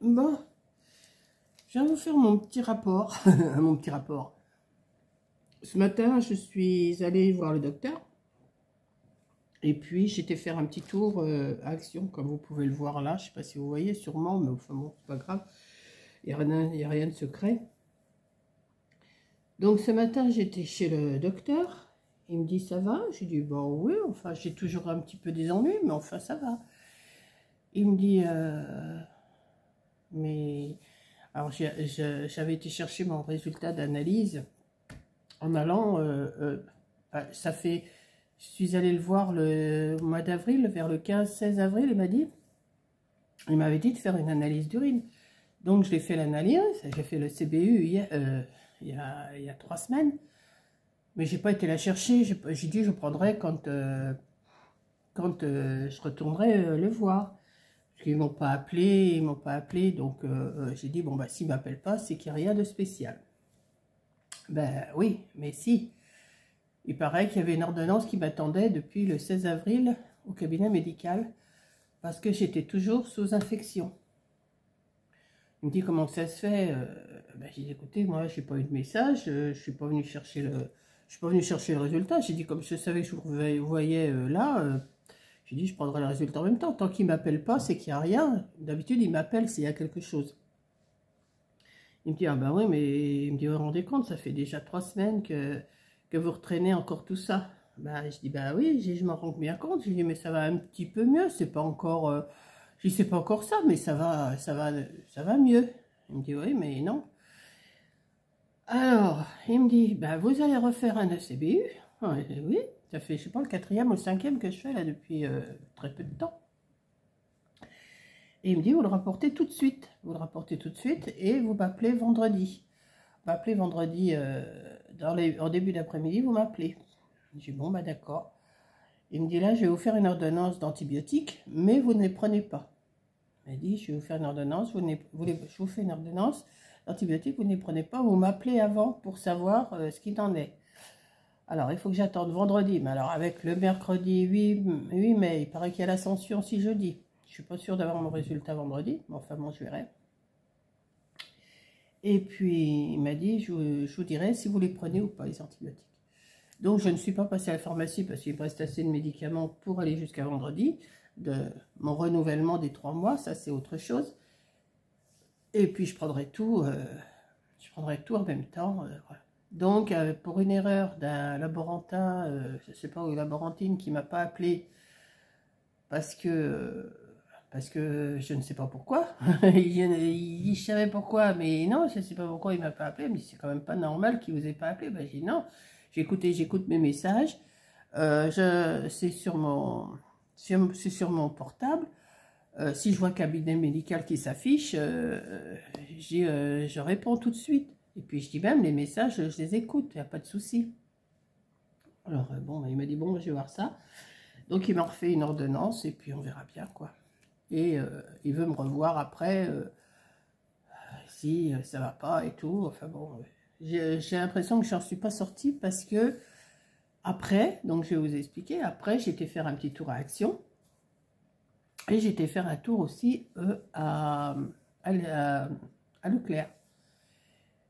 Bon, je viens vous faire mon petit rapport. Mon petit rapport. Ce matin, je suis allée voir le docteur. Et puis, j'étais faire un petit tour à Action, comme vous pouvez le voir là. Je ne sais pas si vous voyez, sûrement, mais enfin bon, c'est pas grave. Il n'y a rien de secret. Donc, ce matin, j'étais chez le docteur. Il me dit, ça va? J'ai dit, bon, oui, enfin, j'ai toujours un petit peu des ennuis, mais enfin, ça va. Il me dit, mais... Alors, j'avais été chercher mon résultat d'analyse en allant... ça fait... Je suis allée le voir le mois d'avril, vers le 15-16 avril, il m'avait dit de faire une analyse d'urine. Donc, je l'ai fait l'analyse, j'ai fait le CBU il y a 3 semaines. Mais j'ai pas été la chercher, j'ai dit je prendrai quand je retournerai le voir. Parce qu'ils m'ont pas appelé, donc j'ai dit bon bah s'ils m'appellent pas, c'est qu'il n'y a rien de spécial. Ben oui, mais si. Il paraît qu'il y avait une ordonnance qui m'attendait depuis le 16 avril au cabinet médical, parce que j'étais toujours sous infection. Il me dit comment ça se fait, ben, j'ai dit écoutez, moi j'ai pas eu de message, je suis pas venu chercher le résultat. J'ai dit comme je savais que je vous voyais là, j'ai dit je prendrai le résultat en même temps. Tant qu'il ne m'appelle pas, c'est qu'il n'y a rien. D'habitude il m'appelle s'il y a quelque chose. Il me dit ah ben oui, mais il me dit vous vous rendez compte, ça fait déjà 3 semaines que vous retraînez encore tout ça. Ben, je dis bah oui, je m'en rends bien compte. Je dis mais ça va un petit peu mieux, c'est pas encore... je dis, c'est pas encore ça, mais ça va mieux. Il me dit, oui, mais non. Alors, il me dit, bah, vous allez refaire un ACBU. Oui, ça fait, je sais pas, le 4e ou le 5e que je fais là depuis très peu de temps. Et il me dit, vous le rapportez tout de suite. Vous le rapportez tout de suite et vous m'appelez vendredi. Vous m'appelez vendredi en début d'après-midi, vous m'appelez. Je dis, bon, bah d'accord. Il me dit, là, je vais vous faire une ordonnance d'antibiotiques, mais vous ne les prenez pas. Il m'a dit, je vais vous faire une ordonnance, je vous fais une ordonnance d'antibiotiques, vous ne les prenez pas, vous m'appelez avant pour savoir ce qu'il en est. Alors, il faut que j'attende vendredi, mais alors avec le mercredi 8 mai, il paraît qu'il y a l'ascension si jeudi. Je ne suis pas sûre d'avoir mon résultat vendredi, mais enfin bon, je verrai. Et puis, il m'a dit, je vous dirai si vous les prenez ou pas, les antibiotiques. Donc, je ne suis pas passée à la pharmacie parce qu'il me reste assez de médicaments pour aller jusqu'à vendredi. De mon renouvellement des 3 mois, ça c'est autre chose. Et puis je prendrai tout en même temps. Voilà. Donc pour une erreur d'un laborantin, je ne sais pas, ou laborantine qui m'a pas appelé parce que je ne sais pas pourquoi. Il savait pourquoi, mais non, je ne sais pas pourquoi il m'a pas appelé. Mais c'est quand même pas normal qu'il vous ait pas appelé. Ben, j'ai dit non, j'écoute mes messages. C'est sur mon portable. Si je vois un cabinet médical qui s'affiche, je réponds tout de suite. Et puis je dis même, les messages, je les écoute, il n'y a pas de souci. Alors bon, il m'a dit, bon, je vais voir ça. Donc il m'a refait une ordonnance et puis on verra bien, quoi. Et il veut me revoir après, si ça va pas et tout. Enfin bon, j'ai l'impression que je n'en suis pas sortie parce que après, donc je vais vous expliquer, après j'étais faire un petit tour à Action. Et j'étais faire un tour aussi à Leclerc.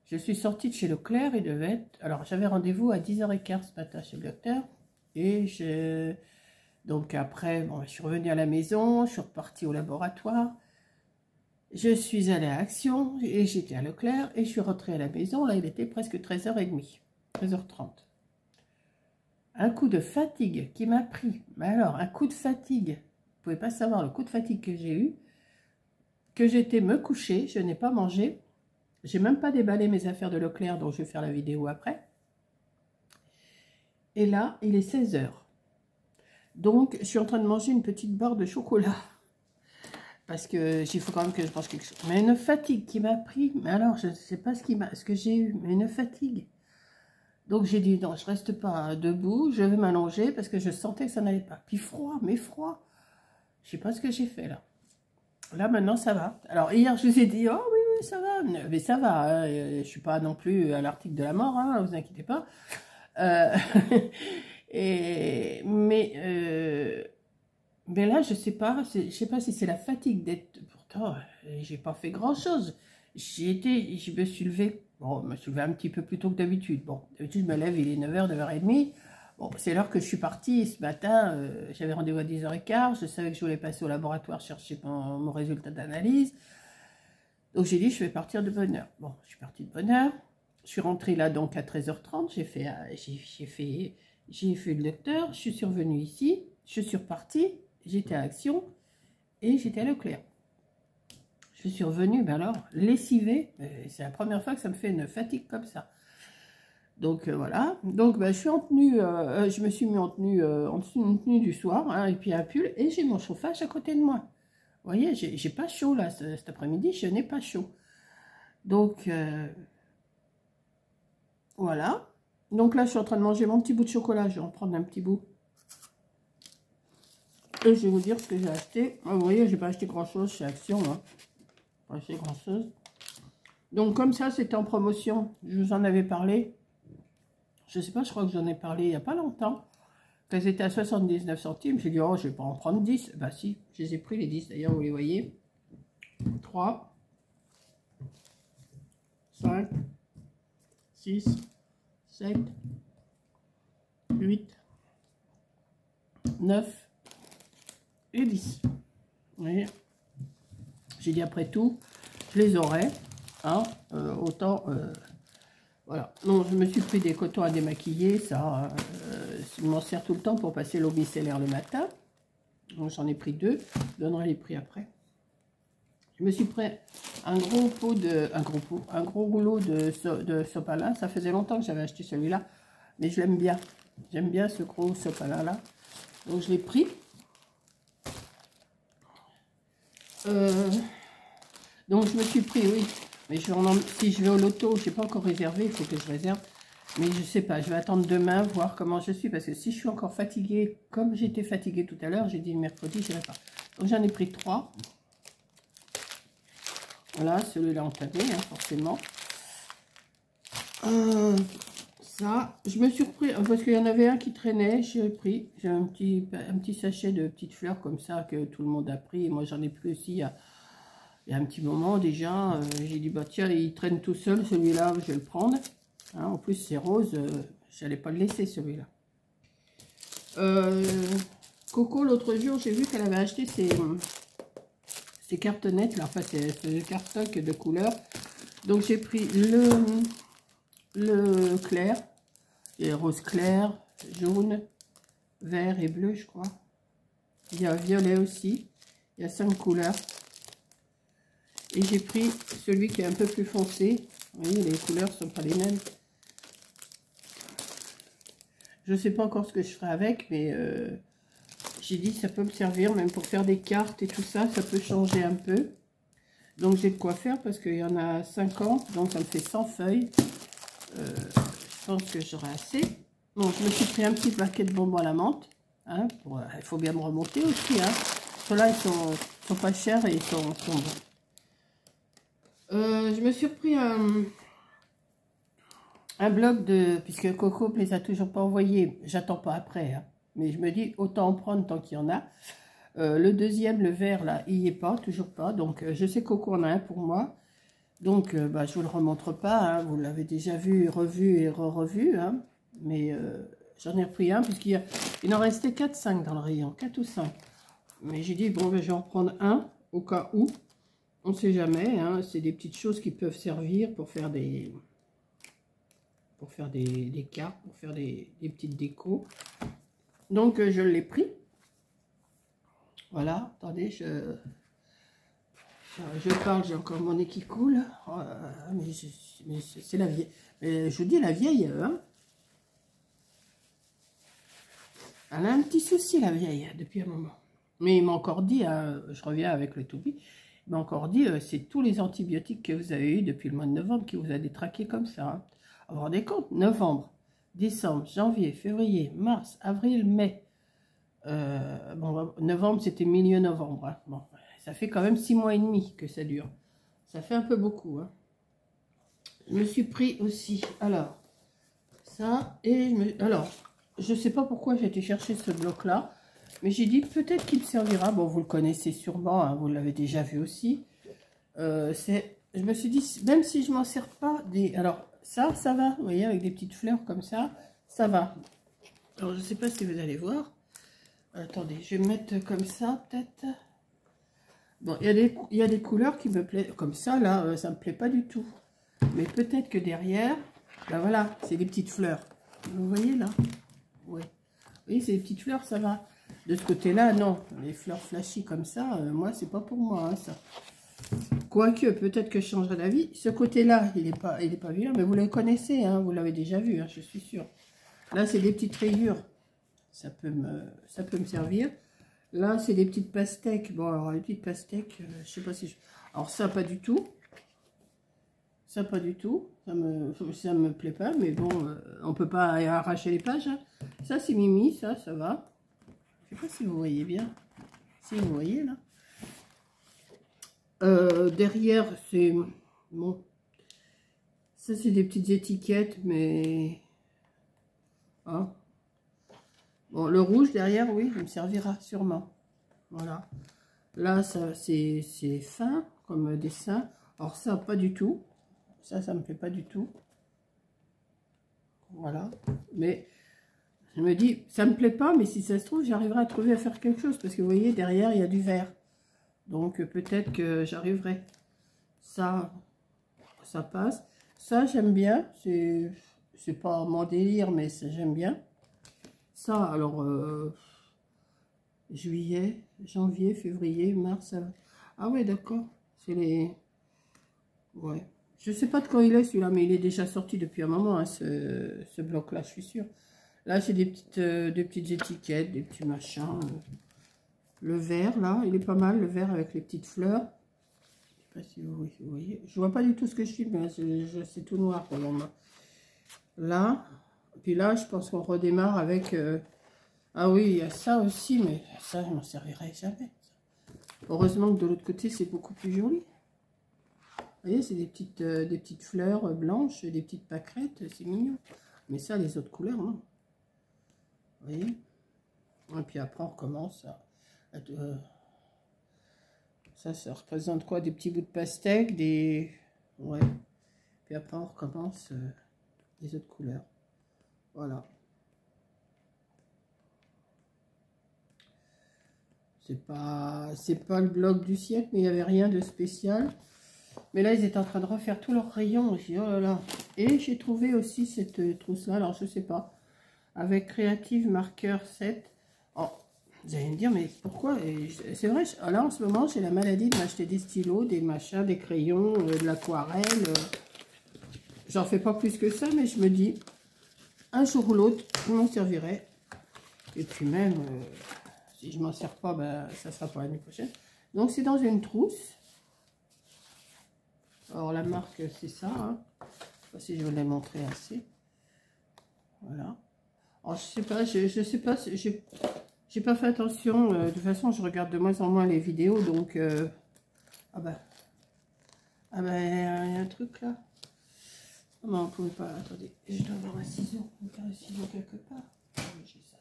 Je suis sortie de chez Leclerc, il devait être... Alors, j'avais rendez-vous à 10h15 ce matin chez le docteur. Et donc après, bon, je suis revenue à la maison, je suis repartie au laboratoire. Je suis allée à Action, et j'étais à Leclerc, et je suis rentrée à la maison. Là, il était presque 13h30, 13h30. Un coup de fatigue qui m'a pris. Mais alors, un coup de fatigue... Vous ne pouvez pas savoir le coup de fatigue que j'ai eu, que j'étais me coucher, je n'ai pas mangé, j'ai même pas déballé mes affaires de Leclerc, dont je vais faire la vidéo après. Et là, il est 16h. Donc, je suis en train de manger une petite barre de chocolat. Parce que il faut quand même que je mange quelque chose. Mais une fatigue qui m'a pris, mais alors, je ne sais pas ce que j'ai eu, mais une fatigue. Donc, j'ai dit, non, je ne reste pas debout, je vais m'allonger, parce que je sentais que ça n'allait pas. Puis froid, mais froid. Je sais pas ce que j'ai fait là. Là maintenant ça va. Alors hier je vous ai dit oh oui ça va, mais ça va. Hein. Je suis pas non plus à l'article de la mort, hein, vous inquiétez pas. Mais Mais là, je sais pas si c'est la fatigue d'être... Pourtant, j'ai pas fait grand-chose. Je me suis levée, bon, je me suis levée un petit peu plus tôt que d'habitude. Bon, d'habitude, je me lève, il est 9h, 9h30. Bon, c'est l'heure que je suis partie. Ce matin, j'avais rendez-vous à 10h15. Je savais que je voulais passer au laboratoire chercher mon résultat d'analyse. Donc, j'ai dit, je vais partir de bonne heure. Bon, je suis partie de bonne heure. Je suis rentrée là, donc, à 13h30. J'ai fait le docteur. Je suis survenue ici. Je suis repartie. J'étais à Action et j'étais à Leclerc. Je suis revenue, ben alors, lessivée. C'est la première fois que ça me fait une fatigue comme ça. Donc voilà. Donc ben, je suis en tenue, je me suis mis en tenue, une tenue du soir, hein, et puis un pull, et j'ai mon chauffage à côté de moi. Vous voyez, j'ai pas chaud là cet après-midi, je n'ai pas chaud. Donc voilà. Donc là, je suis en train de manger mon petit bout de chocolat. Je vais en prendre un petit bout. Et je vais vous dire ce que j'ai acheté. Vous voyez, j'ai pas acheté grand-chose chez Action. Hein. Pas acheté grand-chose. Donc comme ça, c'était en promotion. Je vous en avais parlé. Je sais pas, je crois que j'en ai parlé il n'y a pas longtemps. Quand étaient à 79 centimes, j'ai dit, oh, je vais pas en prendre 10. Bah si, je les ai pris les 10. D'ailleurs, vous les voyez. 3, 5, 6, 7, 8, 9 et 10. Vous voyez, j'ai dit après tout, je les aurai. Hein, autant, voilà. Non, je me suis pris des cotons à démaquiller. Ça, je m'en sers tout le temps pour passer l'eau micellaire le matin. Donc j'en ai pris 2. Je donnerai les prix après. Je me suis pris un gros rouleau de sopalin. Ça faisait longtemps que j'avais acheté celui-là, mais je l'aime bien. J'aime bien ce gros sopalin là. Donc je l'ai pris. Donc je me suis pris, oui. Mais si je vais au loto, je n'ai pas encore réservé, il faut que je réserve. Mais je sais pas, je vais attendre demain, voir comment je suis. Parce que si je suis encore fatiguée, comme j'étais fatiguée tout à l'heure, j'ai dit le mercredi, je n'irai pas. Donc j'en ai pris 3. Voilà, celui-là entamé, hein, forcément. Ça, je me suis repris, parce qu'il y en avait un qui traînait, j'ai pris. J'ai un petit sachet de petites fleurs comme ça que tout le monde a pris. Et moi, j'en ai pris aussi il y a un petit moment déjà. J'ai dit, bah tiens, il traîne tout seul, celui-là, je vais le prendre. Hein, en plus, c'est rose, je n'allais pas le laisser, celui-là. Coco, l'autre jour, j'ai vu qu'elle avait acheté ces cartonnettes, là, enfin, c'est carton de couleur. Donc, j'ai pris le clair, et rose clair, jaune, vert et bleu, je crois. Il y a violet aussi. Il y a 5 couleurs. Et j'ai pris celui qui est un peu plus foncé. Vous voyez, les couleurs ne sont pas les mêmes. Je ne sais pas encore ce que je ferai avec, mais j'ai dit ça peut me servir même pour faire des cartes et tout ça. Ça peut changer un peu. Donc j'ai de quoi faire parce qu'il y en a 50. Donc ça me fait 100 feuilles. Je pense que j'aurai assez. Bon, je me suis pris un petit paquet de bonbons à la menthe. Hein, il faut bien me remonter aussi. Hein. Ceux-là, ils sont pas chers et ils sont bons. Je me suis repris un bloc puisque Coco ne les a toujours pas envoyés. J'attends pas après. Hein, mais je me dis, autant en prendre tant qu'il y en a. Le deuxième, le vert, là, il n'y est pas, toujours pas. Donc, je sais Coco en a un pour moi. Donc, bah, je ne vous le remontre pas. Hein, vous l'avez déjà vu, revu et revu. Hein, mais j'en ai repris un puisqu'il en restait 4-5 dans le rayon. 4 ou 5. Mais j'ai dit, bon, ben, je vais en prendre un au cas où. On ne sait jamais. Hein, c'est des petites choses qui peuvent servir pour faire des cartes, pour faire des petites décos. Donc, je l'ai pris. Voilà, attendez, je parle, j'ai encore mon nez qui coule. Mais c'est la vieille. Mais je vous dis, la vieille, hein, elle a un petit souci, la vieille, depuis un moment. Mais il m'a encore dit, hein, je reviens avec le Toby, il m'a encore dit, c'est tous les antibiotiques que vous avez eu depuis le mois de novembre qui vous a détraqué comme ça. Hein. Vous vous rendez compte? Novembre, décembre, janvier, février, mars, avril, mai. Bon, novembre, c'était milieu novembre. Hein. Bon, ça fait quand même 6 mois et demi que ça dure. Ça fait un peu beaucoup. Hein. Je me suis pris aussi, alors, ça, et alors, je sais pas pourquoi j'ai été chercher ce bloc-là. Mais j'ai dit peut-être qu'il me servira. Bon, vous le connaissez sûrement, hein, vous l'avez déjà vu aussi. Je me suis dit, même si je m'en sers pas, alors ça va, vous voyez, avec des petites fleurs comme ça va. Alors, je sais pas si vous allez voir. Attendez, je vais me mettre comme ça, peut-être. Bon, il y a des couleurs qui me plaisent. Comme ça, là, ça me plaît pas du tout. Mais peut-être que derrière, ben voilà, c'est des petites fleurs. Vous voyez, là? Oui. Vous voyez, c'est des petites fleurs, ça va. De ce côté-là, non. Les fleurs flashy comme ça, moi, c'est pas pour moi, hein, ça. Quoique, peut-être que je changerai d'avis. Ce côté-là, il est pas vilain, mais vous le connaissez, hein, vous l'avez déjà vu, hein, je suis sûre. Là, c'est des petites rayures. Ça peut me servir. Là, c'est des petites pastèques. Bon, alors, les petites pastèques, je sais pas si... Alors, ça, pas du tout. Ça, pas du tout. Ça me plaît pas, mais bon, on peut pas arracher les pages. Hein. Ça, c'est Mimi, ça va. Je sais pas si vous voyez bien. Si vous voyez, là. Derrière, c'est... Bon. Ça, c'est des petites étiquettes, mais... Hein. Bon, le rouge, derrière, oui, il me servira sûrement. Voilà. Là, ça, c'est fin, comme dessin. Alors, ça, pas du tout. Ça me plaît pas du tout. Voilà. Mais... Je me dis, ça me plaît pas, mais si ça se trouve, j'arriverai à trouver à faire quelque chose. Parce que vous voyez, derrière, il y a du vert. Donc, peut-être que j'arriverai. Ça passe. Ça, j'aime bien. C'est pas mon délire, mais j'aime bien. Ça, alors, juillet, janvier, février, mars. Ah ouais, d'accord. C'est les... Ouais. Je sais pas de quand il est, celui-là, mais il est déjà sorti depuis un moment, hein, ce bloc-là, je suis sûre. Là, c'est des petites étiquettes, des petits machins. Le vert, là, il est pas mal, le vert avec les petites fleurs. Je sais pas si vous voyez. Je vois pas du tout ce que je filme, hein, c'est tout noir pour moi. Là, puis là, je pense qu'on redémarre avec... Ah oui, il y a ça aussi, mais ça, je m'en servirai jamais. Heureusement que de l'autre côté, c'est beaucoup plus joli. Vous voyez, c'est des petites fleurs blanches, des petites pâquerettes, c'est mignon. Mais ça, les autres couleurs, non. Vous voyez? Et puis après, on recommence ça représente quoi? Des petits bouts de pastèque, des... Ouais. Puis après, on recommence les autres couleurs. Voilà. C'est pas le bloc du siècle, mais il n'y avait rien de spécial. Mais là, ils étaient en train de refaire tous leurs rayons. Aussi. Oh là là. Et j'ai trouvé aussi cette trousse-là, alors je sais pas. Avec Creative Marker 7. Oh, vous allez me dire, mais pourquoi? C'est vrai, là en ce moment, j'ai la maladie de m'acheter des stylos, des machins, des crayons, de l'aquarelle. J'en fais pas plus que ça, mais je me dis, un jour ou l'autre, je m'en servirai. Et puis même, si je m'en sers pas, ben, ça sera pour l'année prochaine. Donc c'est dans une trousse. Alors la marque, c'est ça. Hein. Je sais pas si je vous l'ai montré assez. Voilà. Alors, je sais pas, je sais pas, j'ai pas fait attention. De toute façon, je regarde de moins en moins les vidéos, donc ah ben, il y a un truc là. Non, on pouvait pas. Attendez, je dois avoir un ciseau, un ciseau quelque part. J'ai ça.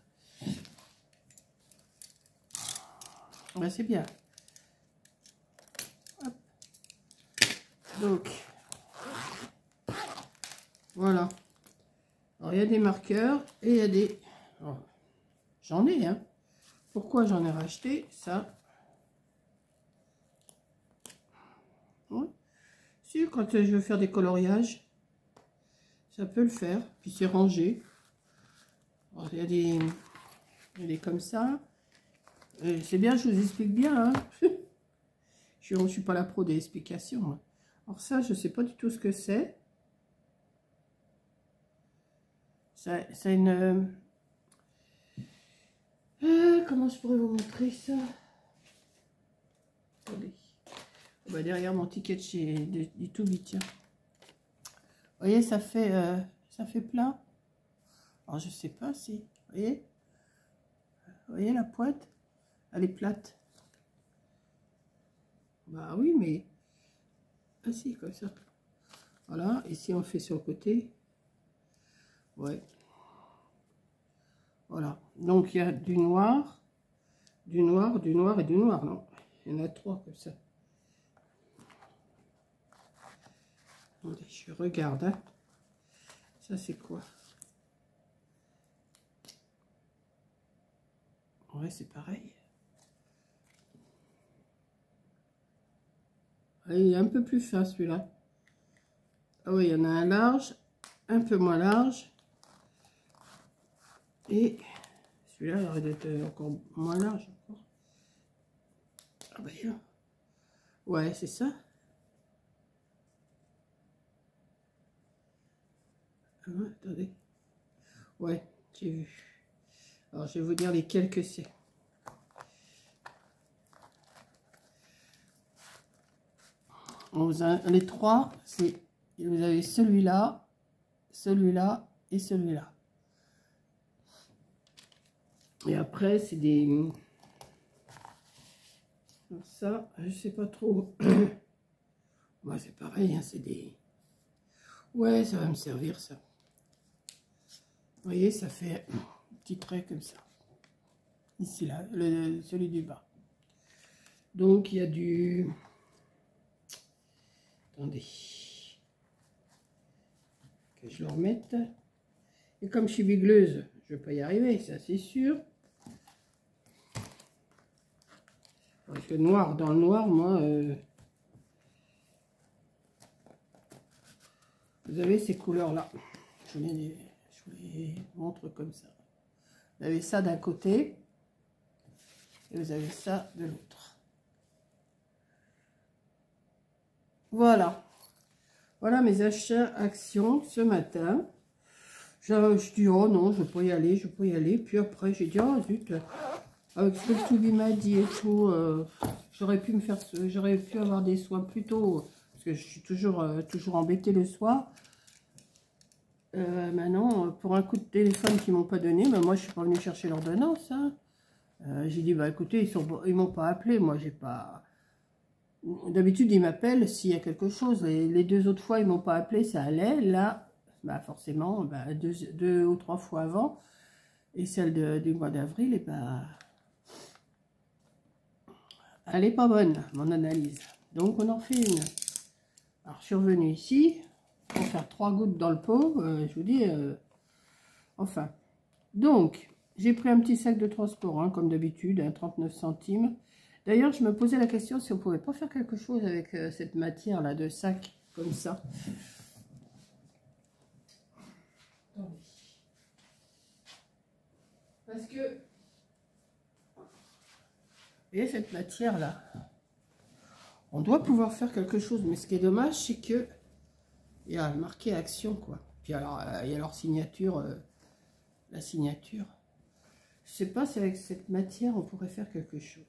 Ben, c'est bien. Hop. Donc, voilà. Alors, il y a des marqueurs et il y a des... Oh, j'en ai, hein. Pourquoi j'en ai racheté? Ça. Ouais. Si, quand je veux faire des coloriages, ça peut le faire. Puis c'est rangé. Alors, il y a des comme ça. C'est bien, je vous explique bien. Hein. Je ne suis pas la pro des explications. Hein. Alors ça, je ne sais pas du tout ce que c'est. C'est une... comment je pourrais vous montrer ça? Attendez. Oh bah derrière mon ticket de chez du Toubi, tiens. Vous voyez, ça fait plat. Alors je sais pas si... Vous voyez la pointe? Elle est plate. Bah oui, mais... Ah si, comme ça. Voilà, ici on fait sur le côté. Ouais. Voilà, donc il y a du noir, Du noir et du noir, non. Il y en a 3 comme ça. Attendez, je regarde. Hein. Ça, c'est quoi? Ouais, c'est pareil. Ah, il est un peu plus fin, celui-là. Ah oui, il y en a un large, un peu moins large. Et celui-là, il aurait d'être encore moins large. Encore. Ah bah, ouais, c'est ça. Ah, attendez. Ouais, j'ai vu. Alors, je vais vous dire lesquels que c'est. Les 3, c'est... Vous avez celui-là, celui-là et celui-là. Et après, c'est des... Ça, je sais pas trop. Moi, c'est pareil, hein, c'est des... Ouais, ça va me servir, ça. Vous voyez, ça fait un petit trait comme ça. Ici, là, celui du bas. Donc, il y a du... Attendez. Que je le remette. Et comme je suis bigleuse, je ne vais pas y arriver, ça c'est sûr. Parce que noir, dans le noir, moi... Vous avez ces couleurs-là. Je vous les montre comme ça. Vous avez ça d'un côté. Et vous avez ça de l'autre. Voilà. Voilà mes achats actions ce matin. Je dis, oh non, je peux y aller, je peux y aller. Puis après, j'ai dit, oh zut, avec ce que le Toubi m'a dit et tout, j'aurais pu me faire, j'aurais pu avoir des soins plus tôt. Parce que je suis toujours embêtée le soir. Maintenant, pour un coup de téléphone qu'ils m'ont pas donné, ben moi je suis pas venue chercher l'ordonnance. Hein. J'ai dit, bah écoutez, ils m'ont pas appelé, moi j'ai pas... D'habitude, ils m'appellent s'il y a quelque chose. Les 2 autres fois, ils m'ont pas appelé, ça allait. Là, bah forcément, bah, 2 ou 3 fois avant. Et celle du mois d'avril, et bah, elle est pas bonne, mon analyse. Donc, on en fait une. Alors, je suis revenue ici pour faire 3 gouttes dans le pot. Je vous dis, enfin. Donc, j'ai pris un petit sac de transport, hein, comme d'habitude, 39 centimes. D'ailleurs, je me posais la question si on ne pouvait pas faire quelque chose avec cette matière-là de sac, comme ça. Parce que, vous voyez, cette matière-là, on doit pouvoir faire quelque chose. Mais ce qui est dommage, c'est que il y a marqué action, quoi. Puis alors, il y a leur signature, la signature. Je sais pas si avec cette matière, on pourrait faire quelque chose.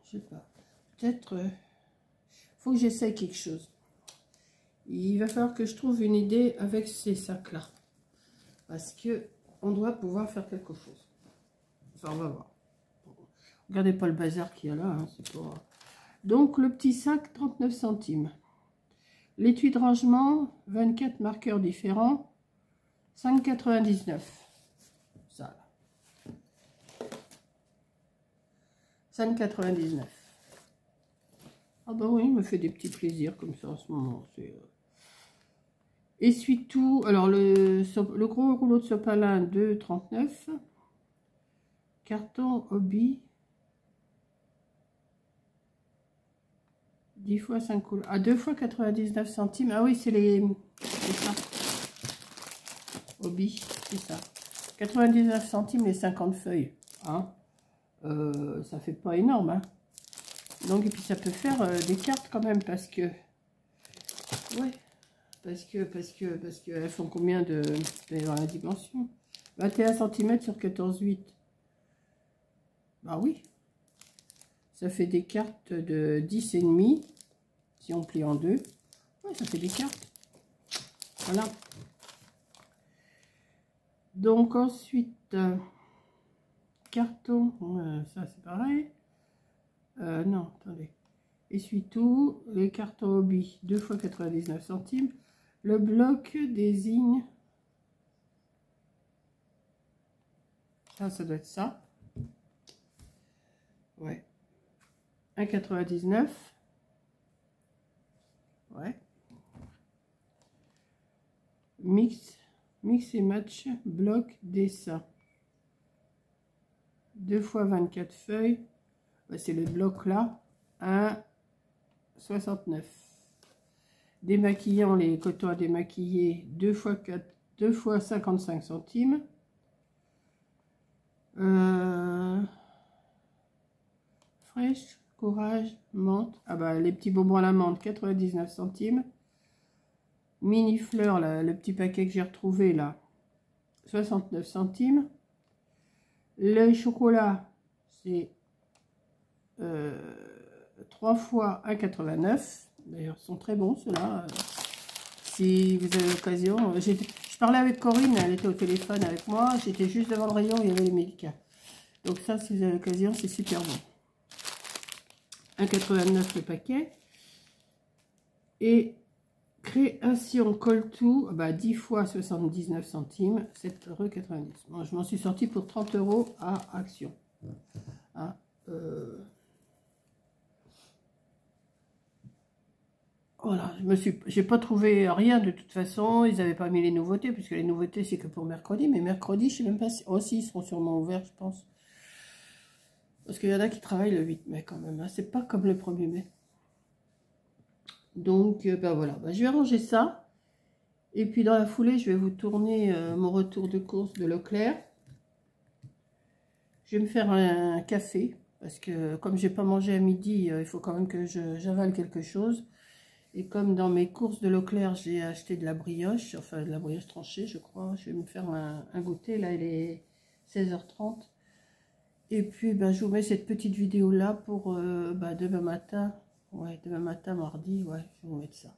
Je sais pas. Peut-être, faut que j'essaye quelque chose. Il va falloir que je trouve une idée avec ces sacs-là. Parce que on doit pouvoir faire quelque chose. Enfin, on va voir. Regardez pas le bazar qu'il y a là. Hein, c'est pas... Donc, le petit sac, 39 centimes. L'étui de rangement, 24 marqueurs différents, 5,99. Ça, là. 5,99. Ah bah oui, il me fait des petits plaisirs comme ça en ce moment. Essuie-tout. Alors, le gros rouleau de sopalin, 2,39. Carton Hobby. 10 fois 5 couleurs. Ah, 2 fois 99 centimes. Ah oui, c'est ça. Hobby, c'est ça. 99 centimes les 50 feuilles. Hein. Ça fait pas énorme. Hein. Donc, et puis ça peut faire des cartes quand même parce que... Ouais. Parce que elles font combien de... dans la dimension 21 cm sur 14,8. Bah oui. Ça fait des cartes de 10,5. Si on plie en deux. Ouais, ça fait des cartes. Voilà. Donc ensuite, carton. Ça c'est pareil. Non, attendez. Essuie-tout. Les cartons Hobby. 2 fois 99 centimes. Le bloc désigne... Ça doit être ça. 1,99. Ouais. Mix et match, bloc, dessin. 2 fois 24 feuilles. C'est le bloc là. 1,69. Démaquillant, les cotons à démaquiller. 2 fois 4, 2 fois 55 centimes. Fraîche, courage, menthe. Ah bah les petits bonbons à la menthe, 99 centimes. Mini fleur, là, le petit paquet que j'ai retrouvé là, 69 centimes. Le chocolat, c'est 3 fois 1,89. D'ailleurs, ils sont très bons ceux-là. Si vous avez l'occasion. Je parlais avec Corinne, elle était au téléphone avec moi. J'étais juste devant le rayon, il y avait les médicaments. Donc ça, si vous avez l'occasion, c'est super bon. 1,89 le paquet. Et création Coltou, bah 10 fois 79 centimes, 7,90 €. Bon, je m'en suis sortie pour 30 € à Action. Ah, voilà, j'ai pas trouvé rien de toute façon. Ils n'avaient pas mis les nouveautés, puisque les nouveautés c'est que pour mercredi. Mais mercredi, je sais même pas si aussi ils seront sûrement ouverts, je pense. Parce qu'il y en a qui travaillent le 8 mai quand même. Hein. C'est pas comme le 1er mai. Donc, ben voilà, ben, je vais ranger ça. Et puis dans la foulée, je vais vous tourner mon retour de course de Leclerc. Je vais me faire un café. Parce que comme j'ai pas mangé à midi, il faut quand même que j'avale quelque chose. Et comme dans mes courses de Leclerc, j'ai acheté de la brioche. Enfin, de la brioche tranchée, je crois. Je vais me faire un goûter. Là, il est 16h30. Et puis, ben, je vous mets cette petite vidéo-là pour ben, demain matin. Ouais, demain matin, mardi, ouais, je vais vous mettre ça.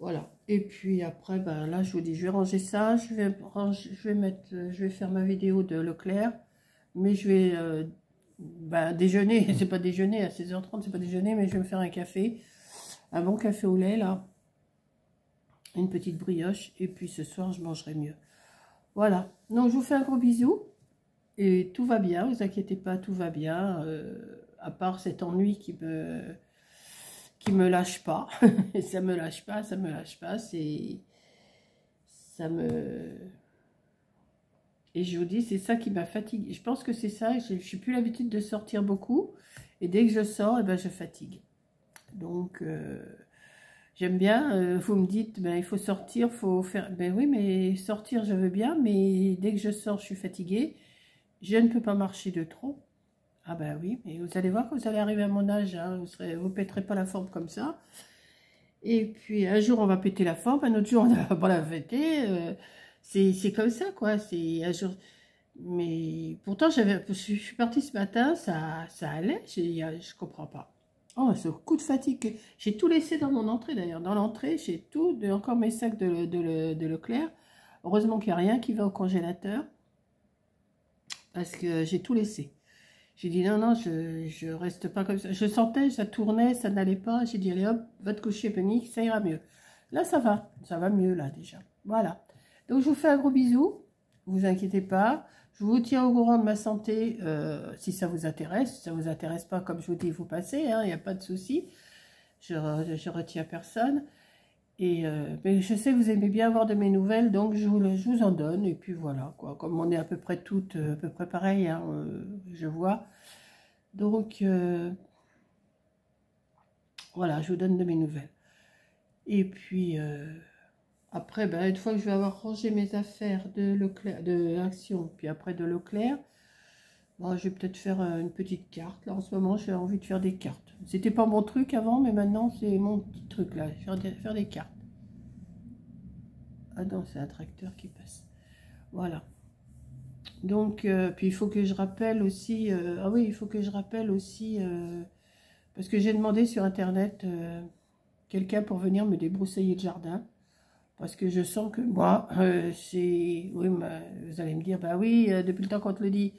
Voilà. Et puis après, ben là, je vous dis, je vais ranger ça. Je vais faire ma vidéo de Leclerc. Mais je vais ben, déjeuner. C'est pas déjeuner à 16h30, c'est pas déjeuner, mais je vais me faire un café. Un bon café au lait, là. Une petite brioche. Et puis ce soir, je mangerai mieux. Voilà. Donc, je vous fais un gros bisou. Et tout va bien, vous inquiétez pas, tout va bien. À part cet ennui qui me lâche pas. Et ça me lâche pas, ça me lâche pas. Et je vous dis, c'est ça qui m'a fatiguée. Je pense que c'est ça. Je n'ai plus l'habitude de sortir beaucoup. Et dès que je sors, eh ben, je fatigue. Donc, j'aime bien. Vous me dites, ben, il faut sortir, faut faire. Ben oui, mais sortir, je veux bien. Mais dès que je sors, je suis fatiguée. Je ne peux pas marcher de trop. Ah ben oui, mais vous allez voir que vous allez arriver à mon âge. Hein, vous pèterez pas la forme comme ça. Et puis, un jour, on va péter la forme. Un autre jour, on va pas la fêter. C'est comme ça, quoi. C'est un jour... Mais pourtant, je suis partie ce matin, ça allait, je comprends pas. Oh, ce coup de fatigue. J'ai tout laissé dans mon entrée, d'ailleurs. Dans l'entrée, j'ai tout, encore mes sacs de Leclerc. Heureusement qu'il n'y a rien qui va au congélateur. Parce que j'ai tout laissé. J'ai dit non, je reste pas comme ça. Je sentais, ça tournait, ça n'allait pas. J'ai dit allez hop, va te coucher, Penny, ça ira mieux. Là, ça va mieux là déjà. Voilà. Donc, je vous fais un gros bisou. Vous inquiétez pas. Je vous tiens au courant de ma santé si ça vous intéresse. Si ça vous intéresse pas, comme je vous dis, vous passez. Il n'y a pas de souci. Je retiens personne. Et mais je sais que vous aimez bien avoir de mes nouvelles, donc je vous en donne. Et puis voilà, quoi. Comme on est à peu près toutes, à peu près pareil, hein, je vois. Donc, voilà, je vous donne de mes nouvelles. Et puis, après, ben, une fois que je vais avoir rangé mes affaires de Leclerc, de Action, puis après de Leclerc, bon, je vais peut-être faire une petite carte. Là, en ce moment, j'ai envie de faire des cartes. C'était pas mon truc avant, mais maintenant, c'est mon petit truc, là. Faire des cartes. Ah non, c'est un tracteur qui passe. Voilà. Donc, puis il faut que je rappelle aussi... ah oui, il faut que je rappelle aussi... parce que j'ai demandé sur Internet quelqu'un pour venir me débroussailler le jardin. Parce que je sens que moi, c'est... Oui, vous allez me dire, bah oui, depuis le temps qu'on te le dit.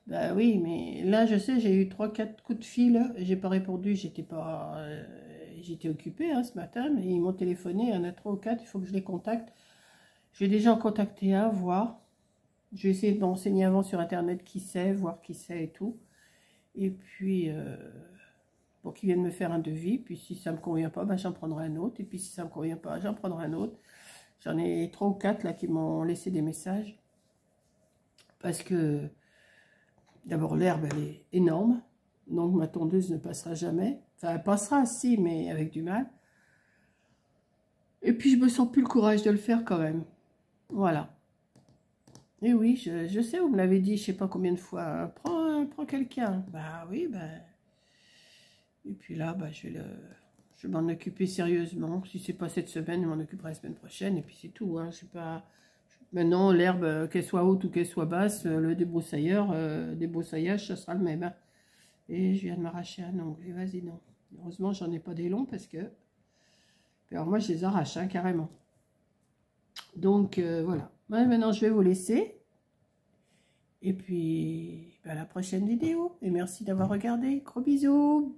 Bah oui, mais là, je sais, j'ai eu 3-4 coups de fil. J'ai pas répondu, j'étais occupée hein, ce matin. Mais ils m'ont téléphoné, il y en a 3 ou 4, il faut que je les contacte. Je vais déjà en contacter un, voir. Je vais essayer de m'enseigner avant sur Internet qui sait, voir qui sait et tout. Et puis, pour qu'ils viennent me faire un devis. Puis si ça me convient pas, ben, j'en prendrai un autre. Et puis si ça me convient pas, j'en prendrai un autre. J'en ai 3 ou 4 là qui m'ont laissé des messages. Parce que d'abord l'herbe elle est énorme. Donc ma tondeuse ne passera jamais. Enfin elle passera si, mais avec du mal. Et puis je me sens plus le courage de le faire quand même. Voilà. Et oui, je sais, vous me l'avez dit, je sais pas combien de fois. Prends quelqu'un. Bah oui, bah. Et puis là, bah, je vais m'en occuper sérieusement. Si c'est pas cette semaine, je m'en occuperai la semaine prochaine. Et puis c'est tout. Hein. Je sais pas. Maintenant, l'herbe, qu'elle soit haute ou qu'elle soit basse, le débroussaillage, ça sera le même. Hein. Et je viens de m'arracher un ongle. Et vas-y, non. Heureusement, j'en ai pas des longs parce que. Alors moi, je les arrache, hein, carrément. Donc, voilà. Ouais, maintenant, je vais vous laisser. Et puis, à la prochaine vidéo. Et merci d'avoir regardé. Gros bisous.